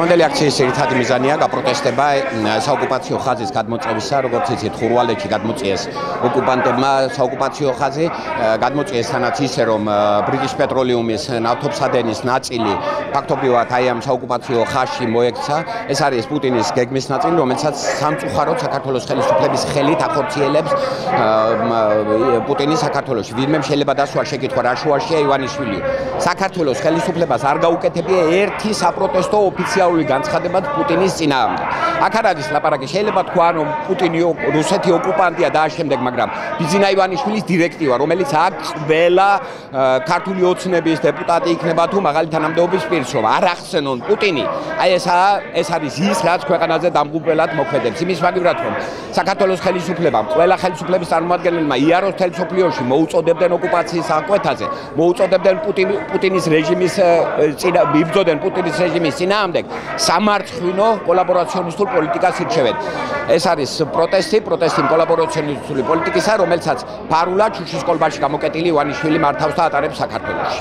დღევანდელი აქციის ერთადი მიზანია გაპროტესტება საოკუპაციო ხაზის გადმოწევისა, როგორც იცით, ხურვალეთში გადმოწიეს ოკუპანტებმა საოკუპაციო ხაზი, გადმოწიეს თანაც ისე, რომ ბრიტიშ პეტროლიუმის ნავთობსადენის ნაწილი ფაქტობრივად აი ამ საოკუპაციო ხაზში მოექცა. ეს არის პუტინის გეგმის ნაწილი, რომელსაც სამწუხაროდ საქართველოს ხელისუფლების ხელით ახორციელებს პუტინი საქართველოში. ვინმე შეიძლება დასვა შეკითხვა რა შუაშია ივანიშვილი. საქართველოს ხელისუფლებას არ გაუკეთებია ერთი საპროტესტო ოფიციალური განცხადება პუტინის წინააღმდეგ. აქ არ არის ლაპარაკი, შეიძლება თქვა, რომ პუტინი რუსეთი ოკუპანტია და ამავდროულად, მაგრამ ბიძინა ივანიშვილის დირექტივა, რომელიც აქ ყველა ქართული ოცნების დეპუტატი იქნება თუ მაღალი თანამდებობის პირს, რომ არ ახსენონ პუტინი, აი ეს არის ის, რაც ქვეყანაზე დამღუპველად მოქმედებს. იმის მაგივრად, რომ საქართველოს ხელისუფლებამ, ყველა ხელისუფლების წარმომადგენელმა იაროს მთელ მსოფლიოში მოუწოდებდნენ ოკუპაციის აღკვეთაზე, მოუწოდებდნენ პუტინის რეჟიმის იბრძოდნენ პუტინის რეჟიმის წინააღმდეგ, სამარცხვინო კოლაბორაციონისტულ პოლიტიკას ირჩევენ. ეს არის პროტესტი კოლაბორაციონისტული პოლიტიკისა, რომელსაც ფარულად შუშის კოლბაში გამოკეტილი ივანიშვილი მართავს და ატარებს საქართველოში.